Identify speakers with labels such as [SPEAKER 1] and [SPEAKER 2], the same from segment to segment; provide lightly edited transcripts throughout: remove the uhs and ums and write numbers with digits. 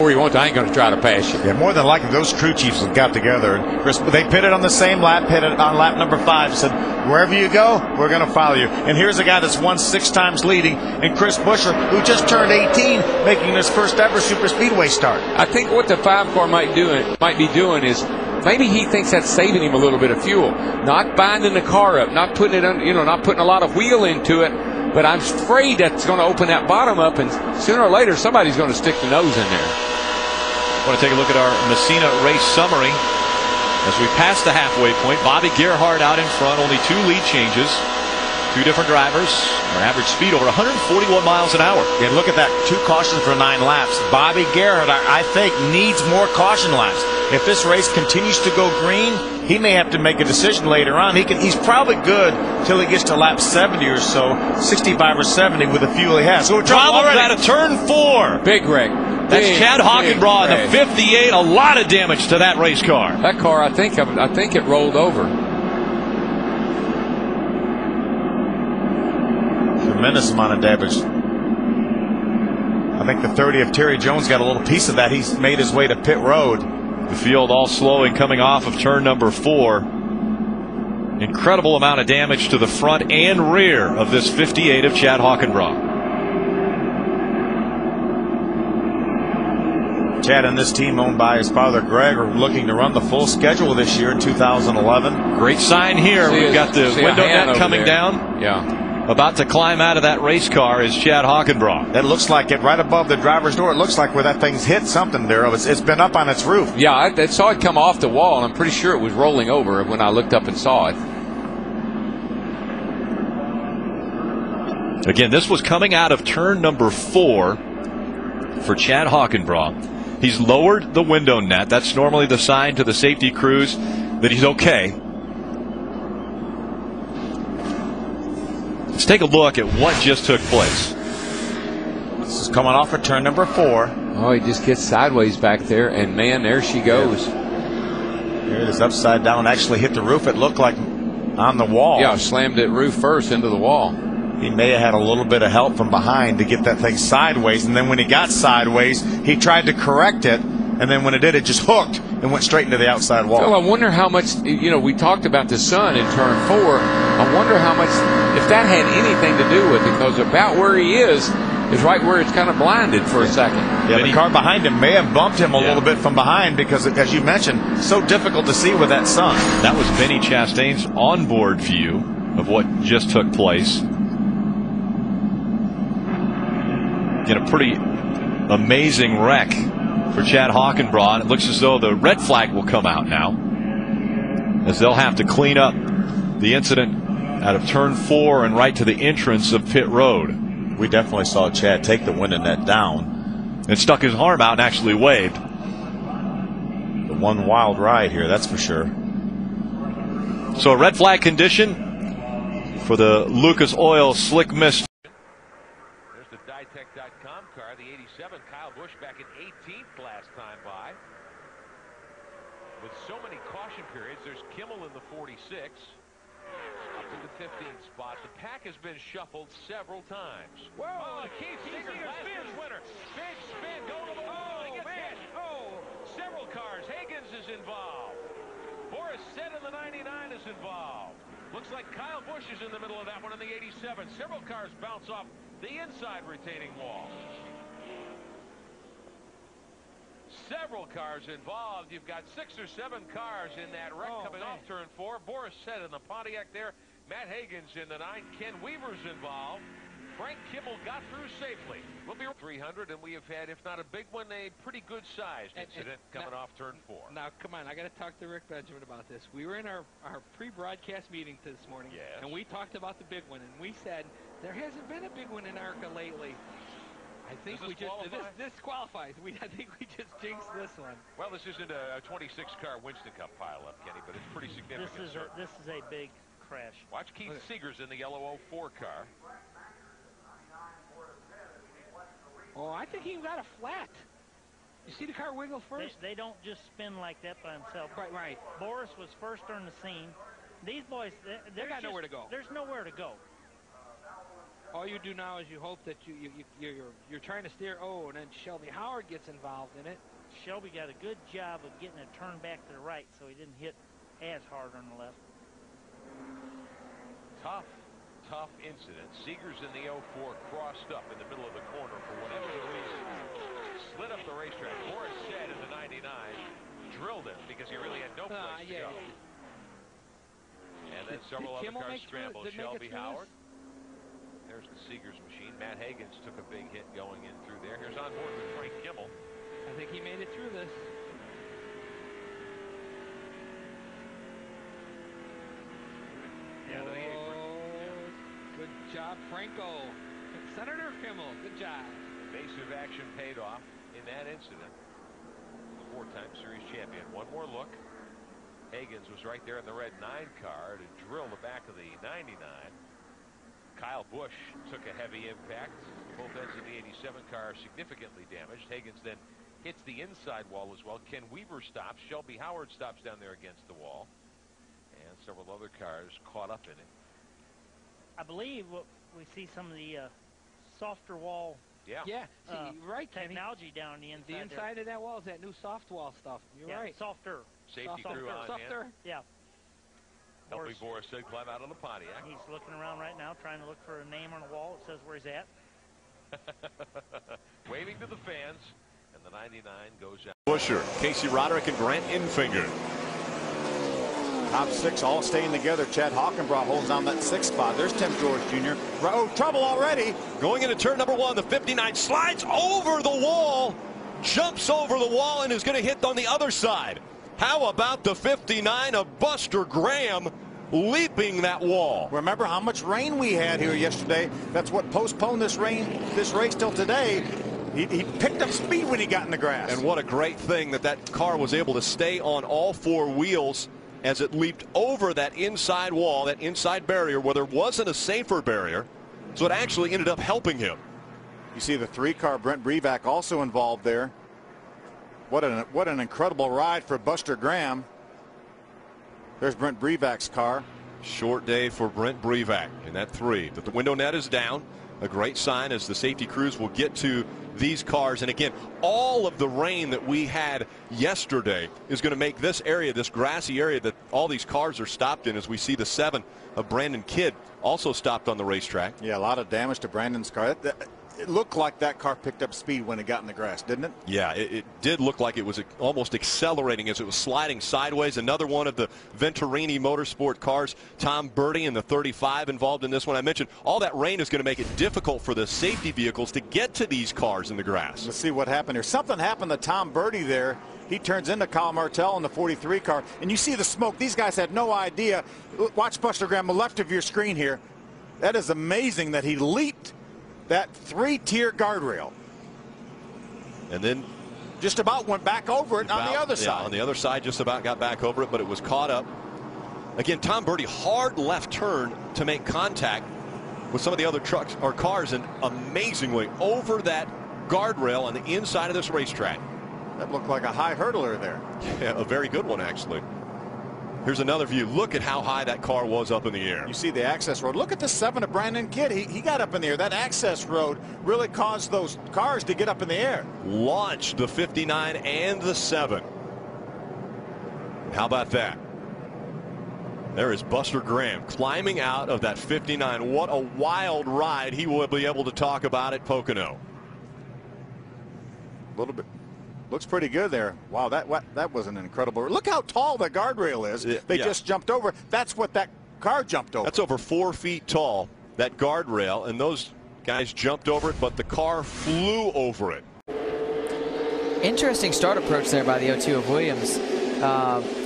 [SPEAKER 1] Where you want to, I ain't going to try to pass you.
[SPEAKER 2] Yeah, more than likely those crew chiefs have got together. They pitted on the same lap, pitted on lap number 5, said, wherever you go, we're going to follow you. And here's a guy that's won 6 times leading, and Chris Buescher, who just turned 18, making his first ever super speedway start.
[SPEAKER 1] I think what the 5 car might be doing is maybe he thinks that's saving him a little bit of fuel, not binding the car up, not putting it on, not putting a lot of wheel into it. But I'm afraid that's going to open that bottom up, and sooner or later somebody's going to stick the nose in there.
[SPEAKER 3] I want to take a look at our Messina race summary. As we pass the halfway point, Bobby Gerhardt out in front, only 2 lead changes. 2 different drivers. Our average speed over 141 miles an hour.
[SPEAKER 2] Yeah, look at that. 2 cautions for 9 laps. Bobby Gerhardt, I think, needs more caution laps. If this race continues to go green, he may have to make a decision later on. He's probably good till he gets to lap 70 or so, 65 or 70 with the fuel he has. So
[SPEAKER 3] Problem out of turn 4.
[SPEAKER 1] Big wreck.
[SPEAKER 3] That's Chad Hockenbraw in the 58. A lot of damage to that race car.
[SPEAKER 1] That car, I think it rolled over.
[SPEAKER 2] Tremendous amount of damage. I think the 30 of Terry Jones got a little piece of that. He's made his way to pit road.
[SPEAKER 3] The field all slowing coming off of turn number 4. Incredible amount of damage to the front and rear of this 58 of Chad Hockenbraw.
[SPEAKER 2] Chad and this team, owned by his father Greg, are looking to run the full schedule this year in 2011.
[SPEAKER 3] Great sign here. We've got the window net coming down.
[SPEAKER 1] Yeah.
[SPEAKER 3] About to climb out of that race car is Chad Hockenbraw.
[SPEAKER 2] That looks like it right above the driver's door. It looks like where that thing's hit something there. It's been up on its roof.
[SPEAKER 1] Yeah, I saw it come off the wall, and I'm pretty sure it was rolling over when I looked up and saw it.
[SPEAKER 3] Again, this was coming out of turn number 4 for Chad Hockenbraw. He's lowered the window net. That's normally the sign to the safety crews that he's okay. Let's take a look at what just took place.
[SPEAKER 2] This is coming off of turn number 4.
[SPEAKER 1] Oh, he just gets sideways back there, and man, there she goes.
[SPEAKER 2] Here it is, upside down. Actually hit the roof. It looked like on the wall.
[SPEAKER 1] Yeah, slammed that roof first into the wall.
[SPEAKER 2] He may have had a little bit of help from behind to get that thing sideways, and then when he got sideways, he tried to correct it, and then when it did, it just hooked and went straight into the outside wall.
[SPEAKER 1] Phil, I wonder how much, we talked about the sun in turn 4. I wonder how much, if that had anything to do with it, because about where he is right where it's kind of blinded for a second.
[SPEAKER 2] Yeah, the car behind him may have bumped him a little bit from behind because, as you mentioned, so difficult to see with that sun.
[SPEAKER 3] That was Benny Chastain's onboard view of what just took place. Get a pretty amazing wreck for Chad Hockenbraw. It looks as though the red flag will come out now, as they'll have to clean up the incident out of turn 4 and right to the entrance of pit road.
[SPEAKER 2] We definitely saw Chad take the window net down
[SPEAKER 3] and stuck his arm out and actually waved.
[SPEAKER 2] The one wild ride here, that's for sure.
[SPEAKER 3] So a red flag condition for the Lucas Oil Slick Mist.
[SPEAKER 4] There's the Ditech.com car, the 87. Kyle Busch back in 18th last time by. With so many caution periods, there's Kimmel in the 46. Up to the 15th spot. The pack has been shuffled several times. Whoa! Keith Seeger, last year's winner. Big spin, going to the wall. He gets hit. Several cars. Higgins is involved. Boris Said in the 99 is involved. Looks like Kyle Busch is in the middle of that one in the 87. Several cars bounce off the inside retaining wall. Several cars involved. You've got 6 or 7 cars in that wreck coming off turn 4. Boris Said in the Pontiac there. Matt Higgins in the 9. Ken Weaver's involved. Frank Kimmel got through safely. We'll be 300, and we have had, if not a big one, a pretty good-sized incident coming off turn 4.
[SPEAKER 5] Now, come on, I got to talk to Rick Benjamin about this. We were in our pre-broadcast meeting this morning, and we talked about the big one, and we said there hasn't been a big one in ARCA lately. I think this qualifies. I think we just jinxed this one.
[SPEAKER 4] Well, this isn't a 26-car Winston Cup pileup, Kenny, but it's pretty significant.
[SPEAKER 6] This is a big crash.
[SPEAKER 4] Watch Keith Seeger's in the yellow 04 car.
[SPEAKER 5] Oh, I think he got a flat. You see the car wiggle first?
[SPEAKER 6] They don't just spin like that by themselves.
[SPEAKER 5] Right.
[SPEAKER 6] Boris was first on the scene. These boys,
[SPEAKER 5] they got nowhere to go.
[SPEAKER 6] There's nowhere to go.
[SPEAKER 5] all you do now is you hope that you're trying to steer. Oh, and then Shelby Howard gets involved in it.
[SPEAKER 6] Shelby got a good job of getting a turn back to the right, so he didn't hit as hard on the left.
[SPEAKER 4] Tough incident. Seegers in the 04 crossed up in the middle of the corner for whatever reason. Slid up the racetrack. Morris said in the 99, drilled it because he really had no place to go. And then several other cars scrambled. Shelby Howard. There's the Seegers machine. Matt Higgins took a big hit going in through there. Here's on board with Frank Kimmel.
[SPEAKER 5] I think he made it through this.
[SPEAKER 4] Yeah, to the apron.
[SPEAKER 5] Good job, Franco. Senator Kimmel, good job.
[SPEAKER 4] Evasive action paid off in that incident. The four-time series champion. One more look. Higgins was right there in the red 9 car to drill the back of the 99. Kyle Busch took a heavy impact. Both ends of the 87 car are significantly damaged. Higgins then hits the inside wall as well. Ken Weaver stops. Shelby Howard stops down there against the wall. And several other cars caught up in it.
[SPEAKER 6] I believe we see some of the softer wall
[SPEAKER 5] right,
[SPEAKER 6] technology down the inside.
[SPEAKER 5] The inside of that wall is that new soft wall stuff. You're right.
[SPEAKER 6] Softer.
[SPEAKER 4] Safety crew on
[SPEAKER 5] softer.
[SPEAKER 6] Yeah.
[SPEAKER 4] Helping Boris Sid climb out of the Pontiac.
[SPEAKER 6] He's looking around right now, trying to look for a name on the wall that says where he's at.
[SPEAKER 4] Waving to the fans, and the 99 goes out.
[SPEAKER 3] Busher, Casey Roderick, and Grant Infinger.
[SPEAKER 7] Top 6 all staying together. Chad Hockenbrough holds on that 6th spot. There's Tim George Jr. Oh, trouble already.
[SPEAKER 3] Going into turn number 1, the 59 slides over the wall, jumps over the wall, and is going to hit on the other side. How about the 59 of Buster Graham leaping that wall?
[SPEAKER 7] Remember how much rain we had here yesterday? That's what postponed this race till today. He picked up speed when he got in the grass.
[SPEAKER 3] And what a great thing that car was able to stay on all 4 wheels as it leaped over that inside wall, that inside barrier where there wasn't a safer barrier. So it actually ended up helping him.
[SPEAKER 7] You see the 3-car Brent Brevac also involved there. What an incredible ride for Buster Graham. There's Brent Brevac's car.
[SPEAKER 3] Short day for Brent Brevac in that 3. But the window net is down. A great sign as the safety crews will get to these cars. And again, all of the rain that we had yesterday is going to make this area, this grassy area that all these cars are stopped in, as we see the 7 of Brandon Kidd also stopped on the racetrack.
[SPEAKER 7] Yeah, a lot of damage to Brandon's car. It looked like that car picked up speed when it got in the grass, didn't it?
[SPEAKER 3] Yeah, it did look like it was almost accelerating as it was sliding sideways. Another one of the Venturini Motorsport cars, Tom Birdie in the 35 involved in this one. I mentioned all that rain is going to make it difficult for the safety vehicles to get to these cars in the grass.
[SPEAKER 7] Let's see what happened here. Something happened to Tom Birdie there. He turns into Kyle Martell in the 43 car, and you see the smoke. These guys had no idea. Watch Buster Graham, the left of your screen here. That is amazing that he leaped that 3-tier guardrail.
[SPEAKER 3] And then
[SPEAKER 7] just about went back over it on the other side.
[SPEAKER 3] On the other side, just about got back over it, but it was caught up. Again, Tom Birdie, hard left turn to make contact with some of the other trucks or cars, and amazingly over that guardrail on the inside of this racetrack.
[SPEAKER 7] That looked like a high hurdler there.
[SPEAKER 3] Yeah, a very good one, actually. Here's another view. Look at how high that car was up in the air.
[SPEAKER 7] You see the access road. Look at the 7 of Brandon Kidd. He got up in the air. That access road really caused those cars to get up in the air.
[SPEAKER 3] Launched the 59 and the 7. How about that? There is Buster Graham climbing out of that 59. What a wild ride. He will be able to talk about at Pocono.
[SPEAKER 7] A little bit. Looks pretty good there. Wow, that was an incredible. Look how tall the guardrail is. They just jumped over. That's what that car jumped over.
[SPEAKER 3] That's over 4 feet tall, that guardrail, and those guys jumped over it, but the car flew over it.
[SPEAKER 8] Interesting start approach there by the 02 of Williams.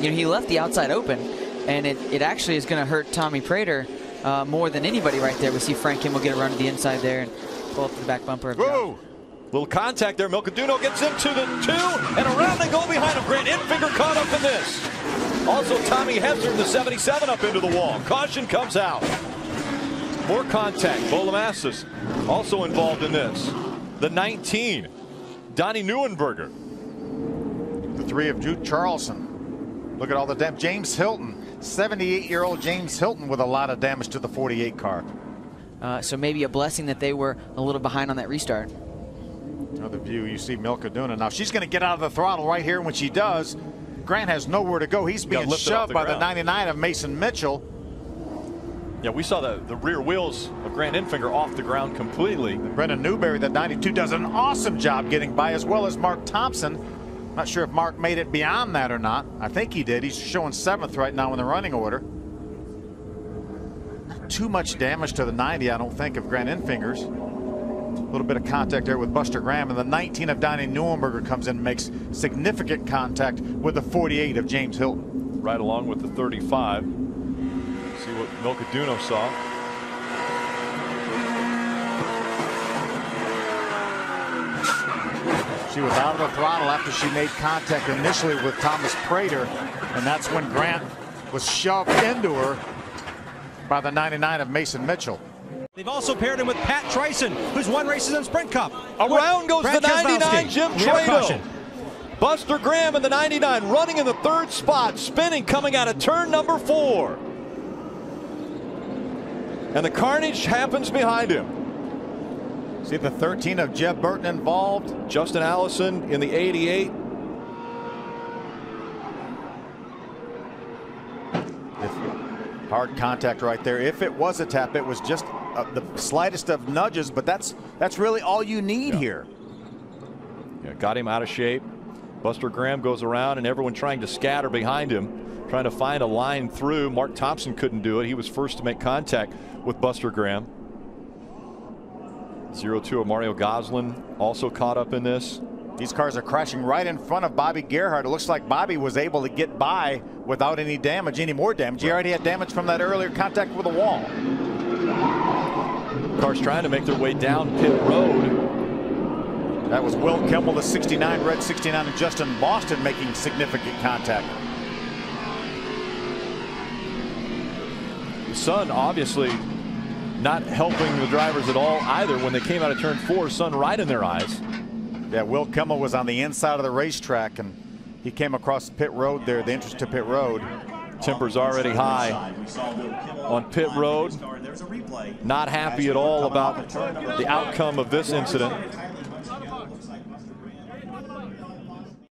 [SPEAKER 8] He left the outside open, and it actually is going to hurt Tommy Prater more than anybody right there. We see Frank Kimmel get a run to the inside there and pull up to the back bumper.
[SPEAKER 3] Whoa! Little contact there. Milcaduno gets into the 2, and around they go behind him. Grant Infinger caught up in this. Also, Tommy Hebser in the 77 up into the wall. Caution comes out. More contact. Bolamassis also involved in this. The 19, Donnie Neuenberger.
[SPEAKER 7] The 3 of Jude Charlson. Look at all the damage. James Hilton, 78-year-old James Hilton with a lot of damage to the 48 car.
[SPEAKER 8] So maybe a blessing that they were a little behind on that restart.
[SPEAKER 7] Another view, you see Milka doing it. Now she's going to get out of the throttle right here. When she does, Grant has nowhere to go. He's being shoved by the 99 of Mason Mitchell.
[SPEAKER 3] Yeah, we saw the rear wheels of Grant Enfinger off the ground completely.
[SPEAKER 7] Brendan Newberry, the 92, does an awesome job getting by, as well as Mark Thompson. Not sure if Mark made it beyond that or not. I think he did. He's showing 7th right now in the running order. Not too much damage to the 90, I don't think, of Grant Enfinger's. A little bit of contact there with Buster Graham, and the 19 of Donnie Neuenberger comes in and makes significant contact with the 48 of James Hilton.
[SPEAKER 3] Right along with the 35. See what Milka Duno saw.
[SPEAKER 7] She was out of the throttle after she made contact initially with Thomas Prater, and that's when Grant was shoved into her by the 99 of Mason Mitchell.
[SPEAKER 9] They've also paired him with Pat Tryson, who's won races in Sprint Cup.
[SPEAKER 3] Around goes the 99 Jim Trado. Buster Graham in the 99 running in the 3rd spot, spinning coming out of turn number 4. And the carnage happens behind him.
[SPEAKER 7] See the 13 of Jeb Burton involved.
[SPEAKER 3] Justin Allison in the 88.
[SPEAKER 7] Hard contact right there. If it was a tap, it was just the slightest of nudges, but that's really all you need here.
[SPEAKER 3] Yeah, got him out of shape. Buster Graham goes around, and everyone trying to scatter behind him, trying to find a line through. Mark Thompson couldn't do it. He was first to make contact with Buster Graham. 02 of Mario Goslin also caught up in this.
[SPEAKER 7] These cars are crashing right in front of Bobby Gerhardt. It looks like Bobby was able to get by without any damage, any more damage. He already had damage from that earlier contact with the wall.
[SPEAKER 3] Cars trying to make their way down pit road.
[SPEAKER 7] That was Will Kimmel, the 69, red 69, and Justin Boston making significant contact.
[SPEAKER 3] The sun obviously not helping the drivers at all either when they came out of turn 4, sun right in their eyes.
[SPEAKER 7] Yeah, Will Kimmel was on the inside of the racetrack, and he came across pit road there, the entrance to pit road.
[SPEAKER 3] Tempers already high on pit road. Not happy at all about the outcome of this incident.